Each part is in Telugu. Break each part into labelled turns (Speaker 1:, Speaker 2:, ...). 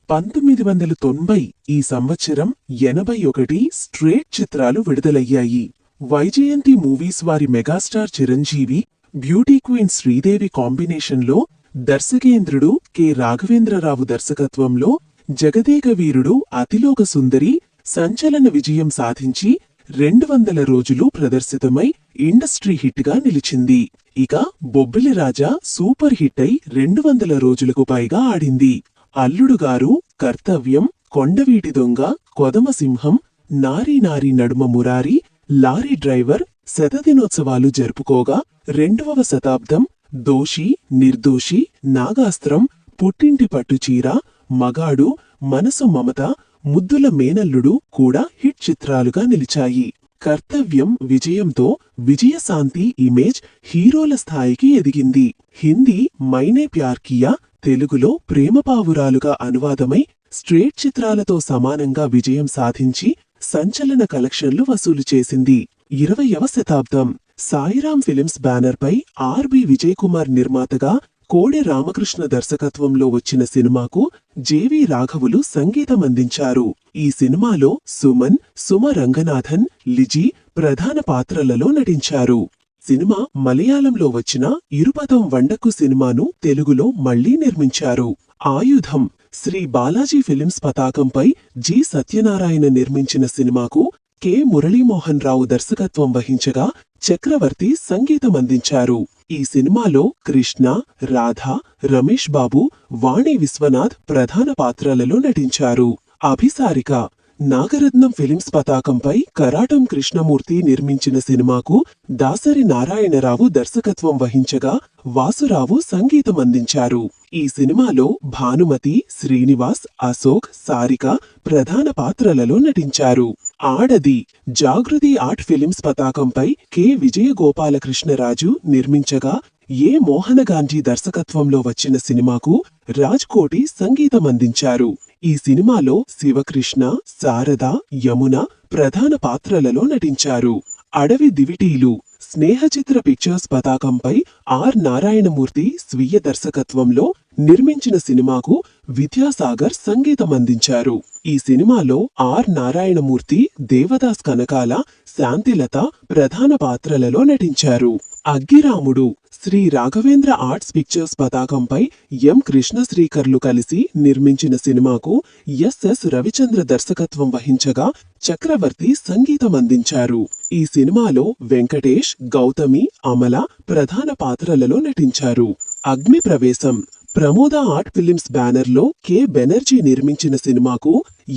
Speaker 1: 1990 ఈ సంవత్సరం 81 స్ట్రేట్ చిత్రాలు విడుదలయ్యాయి. వైజయంతి మూవీస్ వారి megastar Chiranjeevi, beauty queen Sridevi కాంబినేషన్లో దర్శకేంద్రుడు కె. రాఘవేంద్రరావు దర్శకత్వంలో జగదేక వీరుడు అతిలోక సుందరి సంచలన విజయం సాధించి 200 రోజులు ప్రదర్శితమై ఇండస్ట్రీ హిట్ గా నిలిచింది. ఇక బొబ్బిలి రాజా సూపర్ హిట్ అయి 200 రోజులకు పైగా ఆడింది. అల్లుడుగారు, కర్తవ్యం, కొండవీటి దొంగ, కొదమసింహం, నారీ నారీ నడుమ మురారి, లారీ డ్రైవర్ శతదినోత్సవాలు జరుపుకోగా 2వ శతాబ్దం, దోషి, నిర్దోషి, నాగాస్త్రం, పుట్టింటి పట్టుచీర, మగాడు, మనసు మమత, ముద్దుల మేనల్లుడు కూడా హిట్ చిత్రాలుగా నిలిచాయి. కర్తవ్యం విజయంతో విజయశాంతి ఇమేజ్ హీరోల స్థాయికి ఎదిగింది. హిందీ మైనే ప్యార్ కియా, తెలుగులో ప్రేమపావురాలుగా అనువాదమై స్ట్రేట్ చిత్రాలతో సమానంగా విజయం సాధించి సంచలన కలెక్షన్లు వసూలు చేసింది. 20వ శతాబ్దం సాయిరాం ఫిలిమ్స్ బ్యానర్పై ఆర్.బి. విజయ్ కుమార్ నిర్మాతగా కోడె రామకృష్ణ దర్శకత్వంలో వచ్చిన సినిమాకు జె.వి. రాఘవులు సంగీతమందించారు. ఈ సినిమాలో సుమన్, సుమ రంగనాథన్, లిజీ ప్రధాన పాత్రలలో నటించారు. సినిమా మలయాళంలో వచ్చిన ఇరుపదం వండకు సినిమాను తెలుగులో మళ్లీ నిర్మించారు. ఆయుధం శ్రీ బాలాజీ ఫిలిమ్స్ పతాకంపై జి. సత్యనారాయణ నిర్మించిన సినిమాకు కె. మురళీమోహన్ రావు దర్శకత్వం వహించగా చక్రవర్తి సంగీతమందించారు. ఈ సినిమాలో కృష్ణ, రాధ, రమేష్ బాబు, వాణి విశ్వనాథ్ ప్రధాన పాత్రలలో నటించారు. అభిసారిక నాగరత్నం ఫిలిమ్స్ పతాకంపై కరాటం కృష్ణమూర్తి నిర్మించిన సినిమాకు దాసరి నారాయణరావు దర్శకత్వం వహించగా వాసురావు సంగీతమందించారు. ఈ సినిమాలో భానుమతి, శ్రీనివాస్, అశోక్, సారిక ప్రధాన పాత్రలలో నటించారు. ఆడది జాగృతి ఆర్ట్ ఫిలిమ్స్ పతాకంపై కె. విజయగోపాలకృష్ణరాజు నిర్మించగా ఏ. మోహనగాంధీ దర్శకత్వంలో వచ్చిన సినిమాకు రాజ్కోటి సంగీతమందించారు. ఈ సినిమాలో శివకృష్ణ, శారద, యమున ప్రధాన పాత్రలలో నటించారు. అడవి దివిటీలు స్నేహచిత్ర పిక్చర్స్ పతాకంపై ఆర్. నారాయణమూర్తి స్వీయ దర్శకత్వంలో నిర్మించిన సినిమాకు విద్యాసాగర్ సంగీతమందించారు. ఈ సినిమాలో ఆర్. నారాయణమూర్తి, దేవదాస్ కనకాల, శాంతిలత ప్రధాన పాత్రలలో నటించారు. అగ్గిరాముడు శ్రీ రాఘవేంద్ర ఆర్ట్స్ పిక్చర్స్ పతాకంపై ఎం. కృష్ణశ్రీకర్లు కలిసి నిర్మించిన సినిమాకు ఎస్.ఎస్. రవిచంద్ర దర్శకత్వం వహించగా చక్రవర్తి సంగీతమందించారు. ఈ సినిమాలో వెంకటేష్, గౌతమి, అమల ప్రధాన పాత్రలలో నటించారు. అగ్ని ప్రవేశం ప్రమోద ఆర్ట్ ఫిలిమ్స్ బ్యానర్లో కె. బెనర్జీ నిర్మించిన సినిమాకు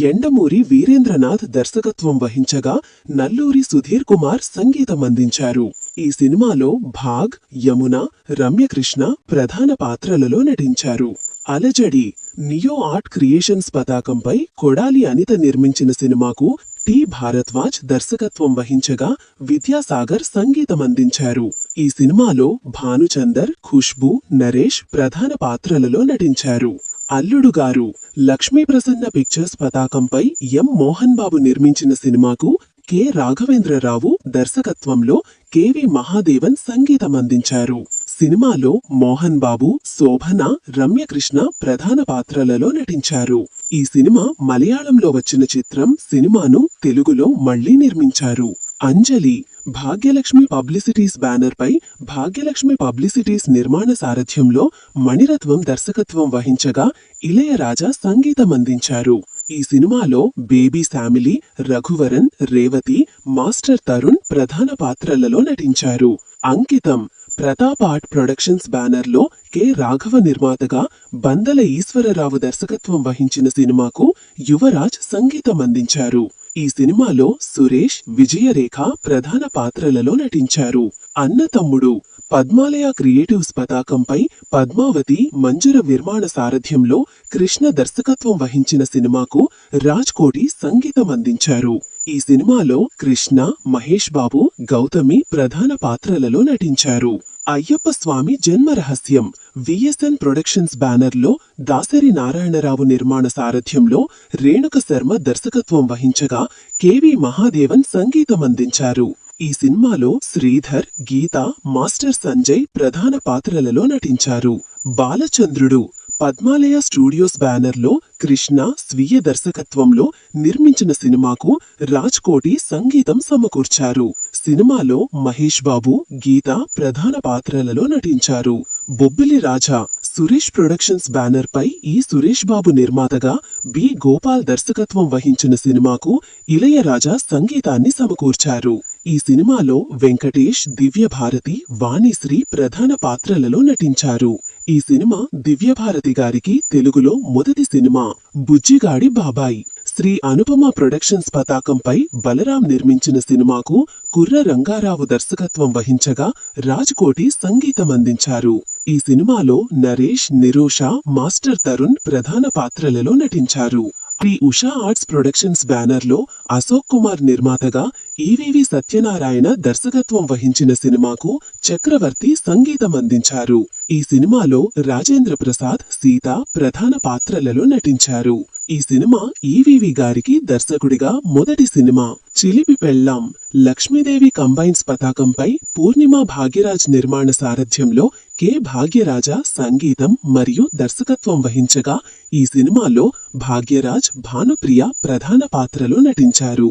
Speaker 1: ఎండమూరి వీరేంద్రనాథ్ దర్శకత్వం వహించగా నల్లూరి సుధీర్ కుమార్ సంగీతమందించారు. ఈ సినిమాలో భాగ్, యమున, రమ్యకృష్ణ ప్రధాన పాత్రలలో నటించారు. అలజడి నియో ఆర్ట్ క్రియేషన్స్ పతాకంపై కొడాలి అనిత నిర్మించిన సినిమాకు టి. భారద్వాజ్ దర్శకత్వం వహించగా విద్యాసాగర్ సంగీతమందించారు. ఈ సినిమాలో భానుచందర్, ఖుష్బూ, నరేష్ ప్రధాన పాత్రలలో నటించారు. అల్లుడుగారు లక్ష్మీప్రసన్న పిక్చర్స్ పతాకంపై ఎం. మోహన్ బాబు నిర్మించిన సినిమాకు కె. రాఘవేంద్రరావు దర్శకత్వంలో కె.వి. మహాదేవన్ సంగీతమందించారు. సినిమాలో మోహన్ బాబు, శోభన, రమ్యకృష్ణ ప్రధాన పాత్రలలో నటించారు. ఈ సినిమా మలయాళంలో వచ్చిన చిత్రం. సినిమాను తెలుగులో మళ్లీ నిర్మించారు. అంజలి భాగ్యలక్ష్మి పబ్లిసిటీస్ బ్యానర్పై భాగ్యలక్ష్మి పబ్లిసిటీస్ నిర్మాణ సారథ్యంలో మణిరత్నం దర్శకత్వం వహించగా ఇళయరాజా సంగీతమందించారు. ఈ సినిమాలో బేబీ శామిలి, రఘువరన్, రేవతి, మాస్టర్ తరుణ్ ప్రధాన పాత్రలలో నటించారు. అంకితం ప్రతాప్ ఆర్ట్ ప్రొడక్షన్స్ బ్యానర్లో కె. రాఘవ నిర్మాతగా బందల ఈశ్వరరావు దర్శకత్వం వహించిన సినిమాకు యువరాజ్ సంగీతమందించారు. ఈ సినిమాలో సురేష్, విజయరేఖ ప్రధాన పాత్రలలో నటించారు. అన్నతమ్ముడు పద్మాలయ క్రియేటివ్స్ పతాకంపై పద్మావతి, మంజుర నిర్మాణ సారథ్యంలో కృష్ణ దర్శకత్వం వహించిన సినిమాకు రాజ్కోటి సంగీతమందించారు. ఈ సినిమాలో కృష్ణ, మహేష్ బాబు, గౌతమి ప్రధాన పాత్రలలో నటించారు. అయ్యప్ప స్వామి జన్మ రహస్యం విఎస్ఎన్ ప్రొడక్షన్స్ బ్యానర్లో దాసరి నారాయణరావు నిర్మాణ సారథ్యంలో రేణుక శర్మ దర్శకత్వం వహించగా కె.వి. మహాదేవన్ సంగీతమందించారు. ఈ సినిమాలో శ్రీధర్, గీత, మాస్టర్ సంజయ్ ప్రధాన పాత్రలలో నటించారు. బాలచంద్రుడు పద్మాలయ స్టూడియోస్ బ్యానర్లో కృష్ణ స్వీయ దర్శకత్వంలో నిర్మించిన సినిమాకు రాజ్ కోటి సంగీతం సమకూర్చారు. సినిమాలో మహేష్ బాబు, గీత ప్రధాన పాత్రలలో నటించారు. బొబ్బిలి రాజా సురేష్ ప్రొడక్షన్స్ బ్యానర్ పై ఈ సురేష్ బాబు నిర్మాతగా బి. గోపాల్ దర్శకత్వం వహించిన సినిమాకు ఇళయరాజా సంగీతాన్ని సమకూర్చారు. ఈ సినిమాలో వెంకటేష్, దివ్యభారతి, వాణిశ్రీ ప్రధాన పాత్రలలో నటించారు. ఈ సినిమా దివ్యభారతి గారికి తెలుగులో మొదటి సినిమా. బుజ్జిగాడి బాబాయ్ శ్రీ అనుపమ ప్రొడక్షన్స్ పతాకంపై బలరాం నిర్మించిన సినిమాకు కుర్ర రంగారావు దర్శకత్వం వహించగా రాజ్ కోటి సంగీతం అందించారు. ఈ సినిమాలో నరేష్, నిరోష, మాస్టర్ తరుణ్ ప్రధాన పాత్రలలో నటించారు. శ్రీ ఉషా ఆర్ట్స్ ప్రొడక్షన్స్ బ్యానర్లో అశోక్ కుమార్ నిర్మాతగా ఈవీవి సత్యనారాయణ దర్శకత్వం వహించిన సినిమాకు చక్రవర్తి సంగీతం అందించారు. ఈ సినిమాలో రాజేంద్ర ప్రసాద్, సీత ప్రధాన పాత్రలలో నటించారు. ఈ సినిమా ఈవీవి గారికి దర్శకుడిగా మొదటి సినిమా. చిలిపి పెళ్ళాం లక్ష్మీదేవి కంబైన్స్ పతాకంపై పూర్ణిమ భాగ్యరాజ్ నిర్మాణ సారథ్యంలో కె. భాగ్యరాజ సంగీతం మరియు దర్శకత్వం వహించగా ఈ సినిమాలో భాగ్యరాజ్, భానుప్రియ ప్రధాన పాత్రలో నటించారు.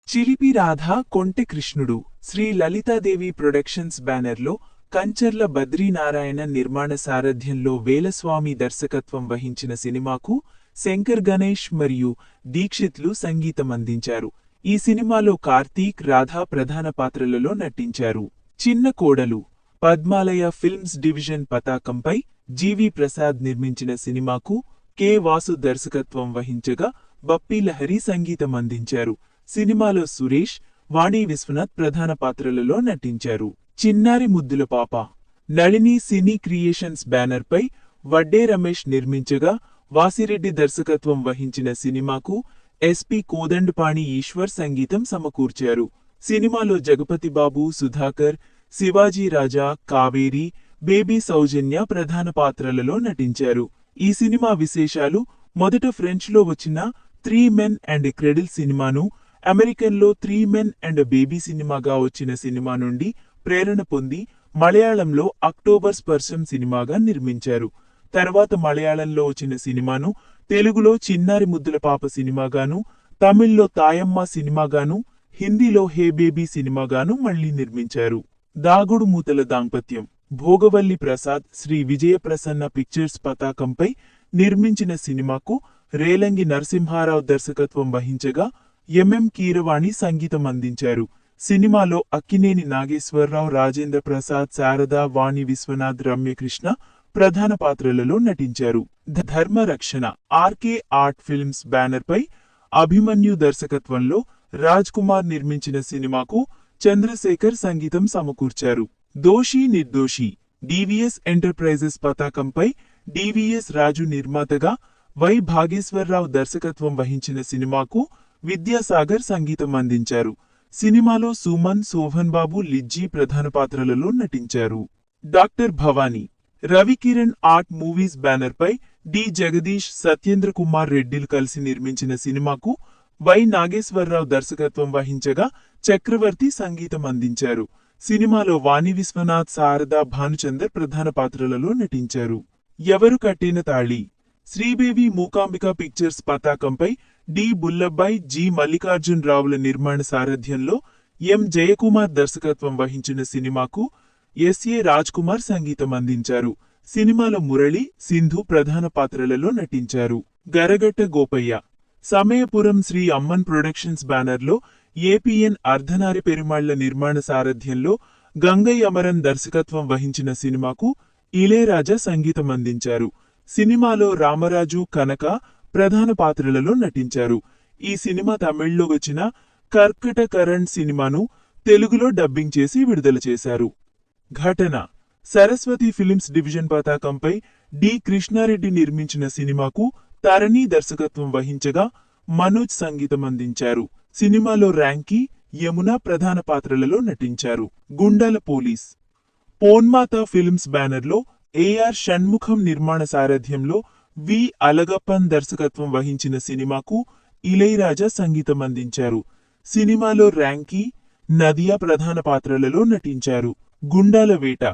Speaker 2: చిలిపి రాధ కొంటె కృష్ణుడు శ్రీ లలితాదేవి ప్రొడక్షన్స్ బ్యానర్లో కంచర్ల బద్రీనారాయణ నిర్మాణ సారథ్యంలో వేలస్వామి దర్శకత్వం వహించిన సినిమాకు శంకర్ గణేష్ మరియు దీక్షిత్లు సంగీతం అందించారు. ఈ సినిమాలో కార్తీక్, రాధా ప్రధాన పాత్రలలో నటించారు. చిన్న కోడలు పద్మాలయ ఫిల్మ్స్ డివిజన్ పతాకంపై జీవి ప్రసాద్ నిర్మించిన సినిమాకు కె. వాసు దర్శకత్వం వహించగా బప్పీ లహరి సంగీతం అందించారు. సినిమాలో సురేష్, వాణి విశ్వనాథ్ ప్రధాన పాత్రలలో నటించారు. చిన్నారి ముద్దుల పాప నళిని సినీ క్రియేషన్స్ బ్యానర్పై వడ్డే రమేష్ నిర్మించగా వాసిరెడ్డి దర్శకత్వం వహించిన సినిమాకు ఎస్పి కోదండపాణి ఈశ్వర్ సంగీతం సమకూర్చారు. సినిమాలో జగపతి బాబు, సుధాకర్, శివాజీ రాజా, కావేరి, బేబీ సౌజన్య ప్రధాన పాత్రలలో నటించారు. ఈ సినిమా విశేషాలు: మొదట ఫ్రెంచ్లో వచ్చిన 3 మెన్ అండ్ క్రెడిల్ సినిమాను అమెరికన్లో 3 మెన్ అండ్ బేబీ సినిమాగా వచ్చిన సినిమా నుండి ప్రేరణ పొంది మలయాళంలో అక్టోబర్ స్పర్శం సినిమాగా నిర్మించారు. తర్వాత మలయాళంలో వచ్చిన సినిమాను తెలుగులో చిన్నారి ముద్దుల పాప సినిమాగాను, తమిళ్లో తాయమ్మ సినిమాగాను, హిందీలో హే బేబీ సినిమాగాను మళ్లీ నిర్మించారు. దాగుడు మూతల దాంపత్యం భోగవల్లి ప్రసాద్ శ్రీ విజయప్రసన్న పిక్చర్స్ పతాకంపై నిర్మించిన సినిమాకు రేలంగి నరసింహారావు దర్శకత్వం వహించగా ఎంఎం కీరవాణి సంగీతం అందించారు. సినిమాలో అక్కినేని నాగేశ్వరరావు, రాజేంద్ర ప్రసాద్, శారద, వాణి విశ్వనాథ్, రమ్యకృష్ణ ప్రధాన పాత్రలలో నటించారు. ధర్మరక్షణ ఆర్కే ఆర్ట్ ఫిల్మ్స్ బ్యానర్పై అభిమన్యు దర్శకత్వంలో రాజ్ కుమార్ నిర్మించిన సినిమాకు చంద్రశేఖర్ సంగీతం సమకూర్చారు. దోషి నిర్దోషి డివిఎస్ ఎంటర్ప్రైజెస్ పతాకంపై డివిఎస్ రాజు నిర్మాతగా వై. భాగేశ్వరరావు దర్శకత్వం వహించిన సినిమాకు విద్యాసాగర్ సంగీతం అందించారు. సినిమాలో సుమన్, శోభన్ బాబు, లిజ్జీ ప్రధాన పాత్రలలో నటించారు. Doctor Bhavani Ravikiran art movies బ్యానర్పై డి. జగదీష్, సత్యేంద్ర కుమార్ రెడ్డిలు కలిసి నిర్మించిన సినిమాకు వై. నాగేశ్వరరావు దర్శకత్వం వహించగా చక్రవర్తి సంగీతం అందించారు. సినిమాలో వాణి విశ్వనాథ్, శారద, భానుచందర్ ప్రధాన పాత్రలలో నటించారు. ఎవరు కట్టిన తాళి శ్రీదేవి మూకాంబిక పిక్చర్స్ పతాకంపై డి. బుల్లబ్బాయ్, జి. మల్లికార్జున్ రావుల నిర్మాణ సారథ్యంలో ఎం. జయకుమార్ దర్శకత్వం వహించిన సినిమాకు ఎస్.ఏ. రాజ్ కుమార్ సంగీతం అందించారు. సినిమాలో మురళి, సింధు ప్రధాన పాత్రలలో నటించారు. గరగట్ట గోపయ్య సమయపురం శ్రీ అమ్మన్ ప్రొడక్షన్స్ బ్యానర్లో ఏపీఎన్ అర్ధనారి పెరుమాళ్ల నిర్మాణ సారథ్యంలో గంగై అమరన్ దర్శకత్వం వహించిన సినిమాకు ఇళయరాజా సంగీతం అందించారు. సినిమాలో రామరాజు, కనక ప్రధాన పాత్రలలో నటించారు. ఈ సినిమా తమిళ్లో వచ్చిన కర్కట కరణ్ సినిమాను తెలుగులో డబ్బింగ్ చేసి విడుదల చేశారు. ఘటన సరస్వతి ఫిలిమ్స్ డివిజన్ పతాకంపై డి. కృష్ణారెడ్డి నిర్మించిన సినిమాకు తరణి దర్శకత్వం వహించగా మనోజ్ సంగీతం అందించారు. సినిమాలో ర్యాంకీ, యమున ప్రధాన పాత్రలలో నటించారు. గుండాల పోలీస్ పోన్మాత ఫిల్మ్స్ బ్యానర్లో ఏఆర్ షణ్ముఖం నిర్మాణ సారథ్యంలో వి. అలగప్పన్ దర్శకత్వం వహించిన సినిమాకు ఇళయరాజా సంగీతం అందించారు. సినిమాలో ర్యాంకీ, నదియా ప్రధాన పాత్రలలో నటించారు. గుండాల వేట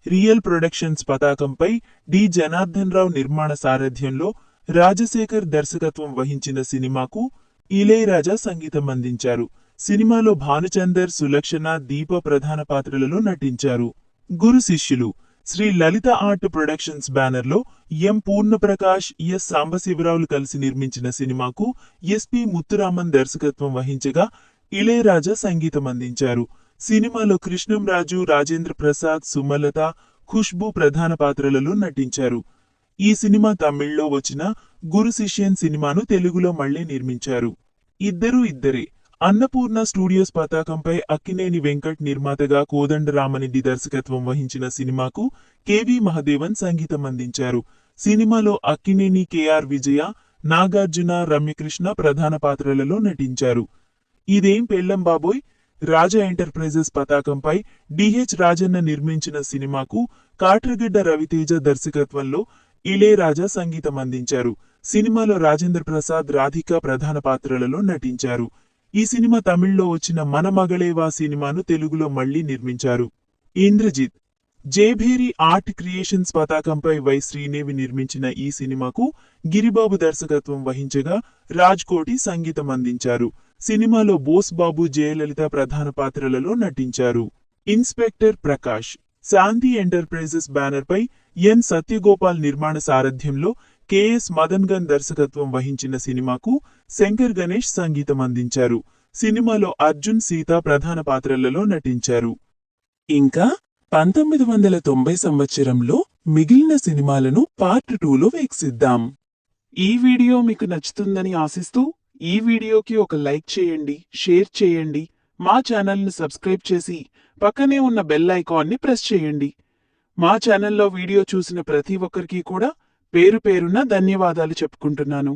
Speaker 2: రియల్ ప్రొడక్షన్స్ పతాకంపై డి జనార్దన్ రావు నిర్మాణ సారథ్యంలో రాజశేఖర్ దర్శకత్వం వహించిన సినిమాకు ఇళయరాజా సంగీతం అందించారు. సినిమాలో భానుచందర్, సులక్షణ, దీప ప్రధాన పాత్రలలో నటించారు. గురు శిష్యులు శ్రీ లలిత ఆర్ట్ ప్రొడక్షన్స్ బ్యానర్లో ఎం పూర్ణప్రకాష్, ఎస్ సాంబశివరావులు కలిసి నిర్మించిన సినిమాకు ఎస్పి ముత్తురామన్ దర్శకత్వం వహించగా ఇళయరాజా సంగీతం అందించారు. సినిమాలో కృష్ణంరాజు, రాజేంద్ర ప్రసాద్, సుమలత, ఖుష్బూ ప్రధాన పాత్రలలో నటించారు. ఈ సినిమా తమిళ్లో వచ్చిన గురు శిష్యన్ సినిమాను తెలుగులో మళ్లీ నిర్మించారు. ఇద్దరే అన్నపూర్ణ స్టూడియోస్ పతాకంపై అక్కినేని వెంకట్ నిర్మాతగా కోదండరామరెడ్డి దర్శకత్వం వహించిన సినిమాకు కెవి మహదేవన్ సంగీతం అందించారు. సినిమాలో అక్కినేని, కెఆర్ విజయ, నాగార్జున, రమ్యకృష్ణ ప్రధాన పాత్రలలో నటించారు. ఇదేం పెళ్ళం బాబోయ్ రాజా ఎంటర్ప్రైజెస్ పతాకంపై డిహెచ్ రాజన్న నిర్మించిన సినిమాకు కాట్రగడ్డ రవితేజ దర్శకత్వంలో ఇళయరాజా సంగీతం అందించారు. సినిమాలో రాజేంద్ర ప్రసాద్, రాధిక ప్రధాన పాత్రలలో నటించారు. ఈ సినిమా తమిళ్లో వచ్చిన మన మగళేవా సినిమాను తెలుగులో మళ్లీ నిర్మించారు. ఇంద్రజిత్ జేభేరి ఆర్ట్ క్రియేషన్స్ పతాకంపై వై శ్రీనేవి నిర్మించిన ఈ సినిమాకు గిరిబాబు దర్శకత్వం వహించగా రాజ్ కోటి సంగీతం అందించారు. సినిమాలో బోస్ బాబు, జయలలిత ప్రధాన పాత్రలలో నటించారు. ఇన్స్పెక్టర్ ప్రకాష్ శాంతి ఎంటర్ప్రైజెస్ బ్యానర్పై ఎన్ సత్యగోపాల్ నిర్మాణ సారథ్యంలో కెఎస్ మదన్ గన్ దర్శకత్వం వహించిన సినిమాకు శంకర్ గణేష్ సంగీతం అందించారు. సినిమాలో అర్జున్, సీత ప్రధాన పాత్రలలో నటించారు. ఇంకా 1990 సంవత్సరంలో మిగిలిన సినిమాలను పార్ట్ 2లో వీక్షిద్దాం. ఈ వీడియో మీకు నచ్చుతుందని ఆశిస్తూ ఈ వీడియోకి ఒక లైక్ చేయండి, షేర్ చేయండి, మా ఛానల్ని సబ్స్క్రైబ్ చేసి పక్కనే ఉన్న బెల్ ఐకాన్ని ప్రెస్ చేయండి. మా ఛానల్లో వీడియో చూసిన ప్రతి ఒక్కరికి కూడా పేరు పేరున ధన్యవాదాలు చెప్పుకుంటున్నాను.